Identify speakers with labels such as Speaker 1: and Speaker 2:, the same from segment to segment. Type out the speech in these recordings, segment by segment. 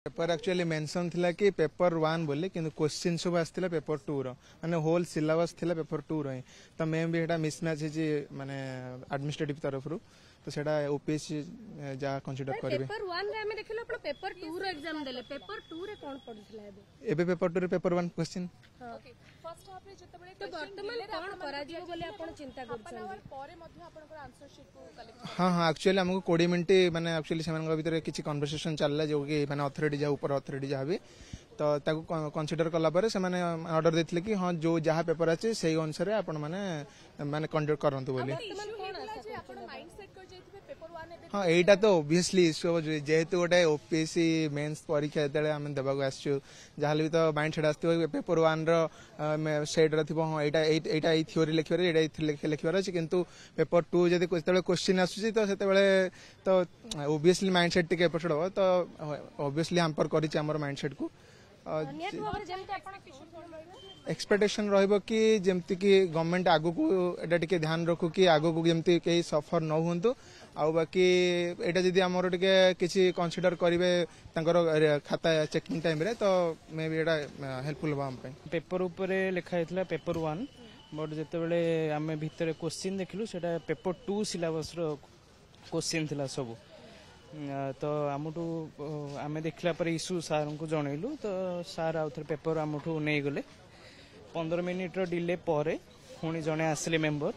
Speaker 1: Paper actually mention थिला कि paper 1 बोली किंतु क्वेश्चन सब आस्थिला पेपर 2 रो माने होल सिलेबस थिला पेपर 2 रो तो मे भी एटा मिसमैच है माने एडमिनिस्ट्रेटिव तरफ रू तो सेटा ओपीएससी जा कंसीडर करबे।
Speaker 2: पेपर 1 रे हमें देखिलो आपण पेपर 2 रो एग्जाम देले पेपर 2 रे कोन पढिसला
Speaker 1: एबे पेपर 2 रे paper 1 question
Speaker 2: okay first half रे जतबेले तो वर्तमान कोन करा दियो बोले आपण चिंता करछन परे मध्ये आपनकर आंसर शीट को कलेक्ट
Speaker 1: हां एक्चुअली हमको 20 मिनिट माने एक्चुअली सेमान भीतर किछि कन्वर्सेशन चलला जो कि माने अथॉरिटी जा ऊपर अथॉरिटी जा भी तो ताको कंसीडर कला परे से माने ऑर्डर देथिले कि हां जो जहा पेपर अछि सेही अनुसार आपण माने माने कंडक्ट करंतु बोली। हाँ एटा तो ओबियसली इश्यू जेहेतु गोटे ओपीएससी मेंस परीक्षा जेते आम देवाक आसचु जहाँ भी तो माइंड सेट आसो पेपर 1 रो सेट रथिबो हाँ एटा ए थ्योरी लिखिबार एटा लिखिबार अछि किंतु पेपर 2 जदि जेते क्वेश्चन आसुची तो सेते तो ओबियसली माइंड सेट टिके एपट हो तो ओबियसली हैम्पर करिछि हमर माइंड सेट को एक्सपेक्टेशन रहिबो कि जेमति कि गवर्नमेंट आगु को एटा टिके ध्यान रखु कि आगु को जेमति केही सफर न हुंतु आउ बाकी एटा जदि हमर टिके किछि कंसीडर करिवे तांकर खाता चेकिंग टाइम रे तो मे बी एटा हेल्पफुल बा हम पे।
Speaker 3: पेपर ऊपर लिखा हैतला पेपर 1 बट जेते बेले हमें भीतर क्वेश्चन देखिलु सेटा पेपर 2 सिलेबस रो क्वेश्चन थिला सब तो आमठू आमे देखला पर इशू सार को जनइलु तो सार आउथर पेपर आमठू नै गले 15 मिनिट रो डिले परे पुणी जने आसले मेंबर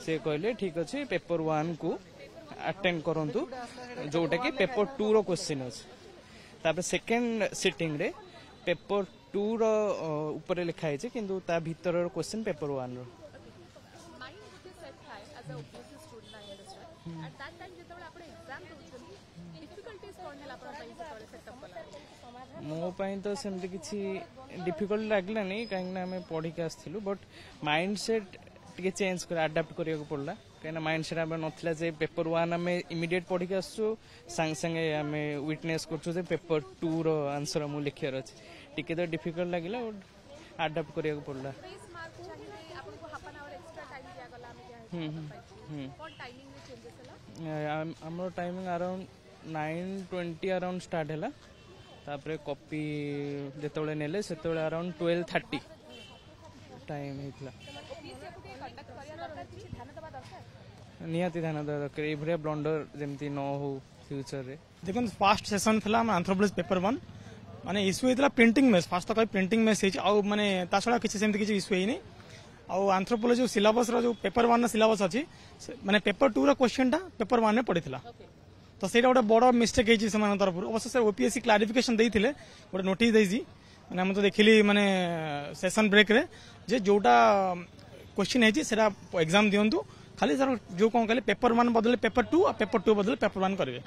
Speaker 3: से कहले ठीक अच्छे पेपर 1 को अटेंड करंतु जोटा कि पेपर 2 रो क्वेश्चन अछि तापर सेकंड सिटिंग रे पेपर 2 रो ऊपर लिखा है किंतु ता भीतर रो क्वेश्चन पेपर 1 रो मो पाई तो सेमती किसी डिफिकल्ट लगलानी कहीं आम पढ़ी आसलु बट माइंड सेट टे चेंज कर अडाप्ट करिया को पड़ला कहीं माइंड सेट आम नथिला जे पेपर 1 आम इमिडिएट पढ़ी आसु संग संगे आम विटनेस करछु जे पेपर 2 रो आंसर मु लिखियार अछि टिके तो डिफिकल्ट लागिला बट अडाप्ट करिया को पड़ला। हमरो टाइमिंग अराउंड 9:20 अराउंड स्टार्ट हैला तापरे कॉपी जेतोले नेले सेतोले अराउंड 12:30 टाइम हेतला निहाती ध्यान देवा दरकार ए भरे ब्लंडर जेमती न हो फ्यूचर रे।
Speaker 4: देखन फास्ट सेशन थला एंथ्रोपोलॉजी पेपर 1 माने इशू हेतला प्रिंटिंग में फास्ट तो प्रिंटिंग में सेज आ माने ता छडा किछि सेमती किछि इशू हेनी आ एंथ्रोपोलॉजी सिलेबस रो जो पेपर 1 ना सिलेबस अछि माने पेपर 2 रो क्वेश्चन ता पेपर 1 में पड़िथिला तो सेटा गोटे बड़ मिस्टेक है से तरफ अवश्य सर ओपीएससी क्लारिफिकेशन देते गोटे नोटिस देसी मैंने हम तो देखिली माने सेशन ब्रेक रे जे जोटा क्वेश्चन है सेटा एग्जाम दियंतु खाली सर जो कौन कहले पेपर 1 बदले पेपर 2 और पेपर 2 बदले पेपर 1 करेंगे।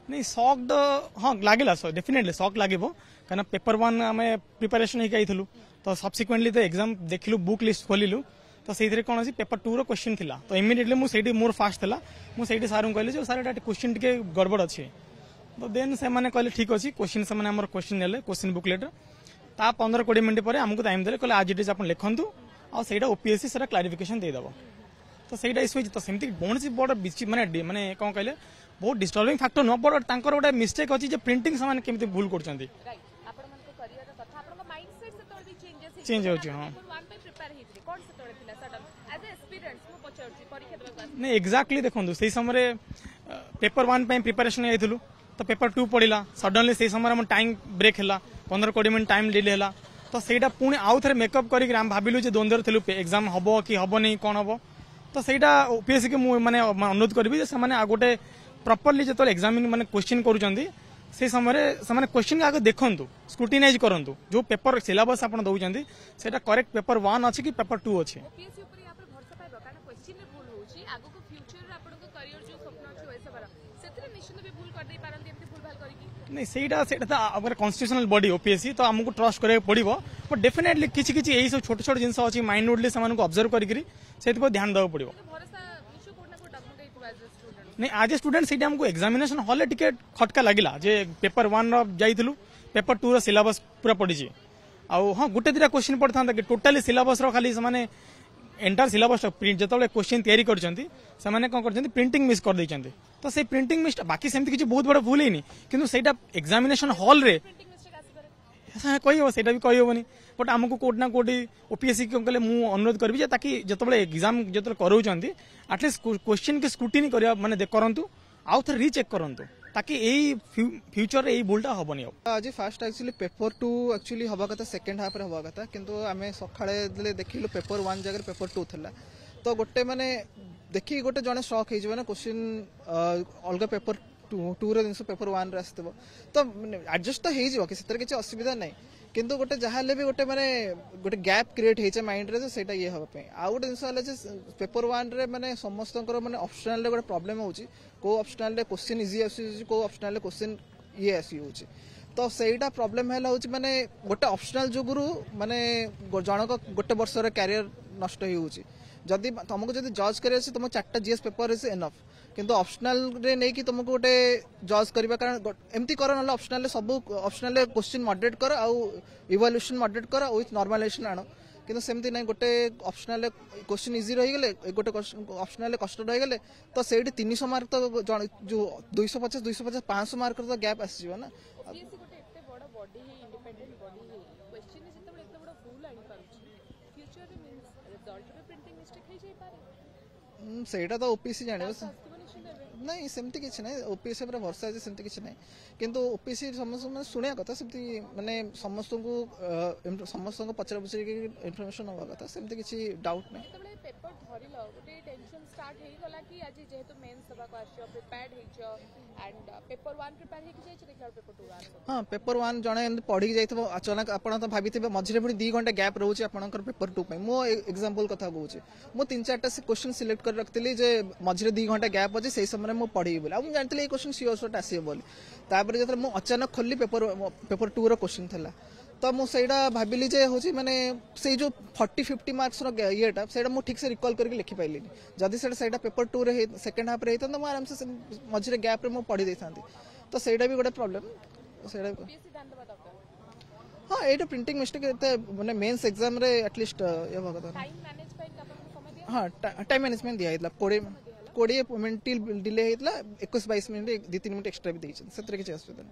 Speaker 4: नहीं सॉक्ड हाँ लगे डेफिनेटली सॉक लगे कहीं पेपर 1 आम प्रिपेरेसन हो तो सब्सिक्वेंटली तो एग्जाम देखिलु बुक लिस्ट खोलिलु तो से कौन अच्छी पेपर 2 रो क्वेश्चन थिला तो इमिडिएटली मुझे मोर फास्ट थिला मुझे सार कहली जो सार एटा क्वेश्चन टिके गड़बड़ अच्छे तो देन से माने कहले ठीक अच्छे क्वेश्चन से माने क्वेश्चन नेले क्वेश्चन बुकलेट ता 15-20 मिनट पर आमको टाइम देले कहले आज इट इज आपण लिखंतु आ सेटा ओपीएससी सेटा क्लारिफिकेशन दे दबो तो सेटा इशू तो सेमती कौन सी बड़ माने माने कौन कहले बहुत डिस्टर्बिंग फैक्टर न बड़ तांकर गोटे मिस्टेक अछि जे प्रिंटिंग से माने केमती भूल करछंती चेंज होची हां नहीं एक्जाक्टली देखो से समय पेपर 1 प्रिपेरेसन जाइलु तो पेपर 2 पड़ा सडनली से समय टाइम ब्रेक है 15-20 मिनट टाइम डिले है तो सहीटा पुणी आउ थे मेकअप कर भाविलु द्वंद्व थिलु एग्जाम हम कि हम नहीं कौन हम तो सहीटा ओपीएससी के माने अनुरोध करी से गोटे प्रॉपर्ली जो एग्जामिंग माने क्वेश्चन करूछंती से समय से क्वेश्चन आगे देखंतु स्क्रूटिनाइज करंतु जो पेपर सिलेबस आपण दउछंती सेटा करेक्ट पेपर 1 अछि कि पेपर 2 अछि नहीं सेटा अगर कॉन्स्टिट्यूशनल बॉडी ओपीएससी तो हमको ट्रस्ट करे पड़िबो बट डेफिनेटली किछि किछि एई सब छोट छोट जिंस अछि माइन्यूटली सामान को ऑब्जर्व करिकरी सेति पर ध्यान देबो पड़िबो नहीं आज ए स्टूडेंट सेटा हमको एग्जामिनेशन हॉल टिकेट खटका लागिला जे पेपर 1 रो जाइथिलु पेपर 2 रो सिलेबस पूरा पडिछि आ हां गुटे दिरा क्वेश्चन पड़थांता कि टोटली सिलेबस रो खाली माने एंटायर सिलेबस प्रिंट जो क्वेश्चन तैयारी करछंती से माने कोन करछंती प्रिंटिंग मिस कर दैछंती तो से प्रिंटिंग मिस्टेक बाकी सेमती किसी बहुत बड़ा भूल ही किंतु सेटा एग्जामिनेशन हॉल रे
Speaker 2: प्रिंटिंग मिस्टेक आसीपारे
Speaker 4: कही हम सेटा भी कही हेनी बट आमको कोट ना कोटी ओपीएससी को कहले मु अनुरोध करी ताकि जिते एग्जाम जो कराउछंती एटलिस्ट क्वेश्चन के स्क्रूटिनी करिया माने करंतु आउ थे रीचेक करंतु ताकि यही फ्यूचर यही भूलटा हेनी
Speaker 1: आज फास्ट एक्चुअली पेपर 2 एक्चुअली हवा कथा सेकंड हाफ रे हवा कथा किंतु आमे सखाळे देखिलु पेपर 1 जगह पेपर 2 थिला तो गोटे माने देखि गोटे जने शॉक हे जबना क्वेश्चन अलग पेपर 2 रे जिनस पेपर 1 रे आस्तबो तो एडजस्ट तो हे जिवो कि सेतर किछ असुविधा नै किंतु गोटे जहाले भी गोटे माने गोटे गैप क्रिएट हेचे माइंड रे सेटा ये हबा पे आ गोटे जिनस हला जे पेपर 1 रे माने समस्तकर माने ऑप्शनल रे गोटे प्रॉब्लम होउची को ऑप्शनल रे क्वेश्चन इजी आसी को ऑप्शनल रे क्वेश्चन ये आसी होउची तो सेटा प्रॉब्लम हैला होउची माने गोटे ऑप्शनल जोगुरु माने जनक गोटे वर्ष रे कैरियर नष्ट ही होउची जदि तुमको जदि जज करे तुम 4टा जीएस पेपर इज एनफ किंतु ऑप्शनल रे नहीं कि तुमको गोटे जज करबा कारण एमती कर न ऑप्शनल सब ऑप्शनल क्वेश्चन मॉडरेट कर आउ इवैल्यूएशन मॉडरेट कर विथ नॉर्मलाइजेशन आनो किंतु सेमती नहीं गोटे ऑप्शनल क्वेश्चन इजी रही गले गोटे ऑप्शनल कष्ट रही गले तो सेठी 300 मार्क तो जो 250 250 500 मार्क तो गैप आसी ना
Speaker 2: ओपीएससी गोटे एते बड़ बॉडी है इंडिपेंडेंट बॉडी है क्वेश्चन जेतेबेले एते बड़ भूल आनी पारुची फ्यूचर रे मींस रिजल्ट रे प्रिंटिंग मिस्टेक हे जाई पारे
Speaker 1: सेटा तो ओपीएससी जाने नहीं सेमती किसी ना ओपीएससी पर भरसा है सेमती किसी नहीं किंतु ओपीएससी समस्त मैंने शुणा कथा सेमती माने समस्त को पचरा पचरी इनफॉरमेशन हवा कथा सेमती किसी डाउट नहीं
Speaker 2: जेतेबेले पेपर धरिलो गोटे टेंशन स्टार्ट हेई गला कि आज जेहेतु मेंस दबा को आछियो प्रिपेयर्ड हेइछो एंड पेपर 1 प्रिपेयर हेकि जाइछ देखला पेपर 2 आन
Speaker 1: हाँ पेपर 1 जने पढ़ी जाइथबो अचानक आपण तो भाबिथिबे मझिरे पुनी 2 घंटा गैप रहउची आपनकर पेपर 2 पे मो एग्जांपल कथा कहूची मो 3-4टा से क्वेश्चन सिलेक्ट कर रखतिली जे मझिरे 2 घंटा गैप अछि सेही समय मो पढ़ी बोली अब जानतिली ए क्वेश्चन सियोर शॉट आसी बोली तापर जतरे मो अचानक खोली पेपर 2 रो क्वेश्चन थला तो मु सेडा भाबिली जे होची माने से जो 40-50 मार्क्स रो येटा सेडा मु ठीक से रिकॉल करके लिखि पाइलिनी जदी सेडा पेपर 2 रे सेकंड हाफ रे हेतन तो मु आराम से मझिरे गैप रे मु पढ़ी देथांती तो सेडा भी गोटे प्रॉब्लम सेडा
Speaker 2: ओपीएससी ध्यान देबा दरकार
Speaker 1: हाँ एटा प्रिंटिंग मिस्टेक एते माने मेंस एग्जाम रे एटलीस्ट ये भगत
Speaker 2: टाइम मैनेज पे आपन समय दिया
Speaker 1: हाँ टाइम मैनेजमेंट दिया हितला 20 मिनिट डिले हितला 21-22 मिनिट 2-3 मिनिट एक्स्ट्रा भी देइछन सेतरे के असुविधा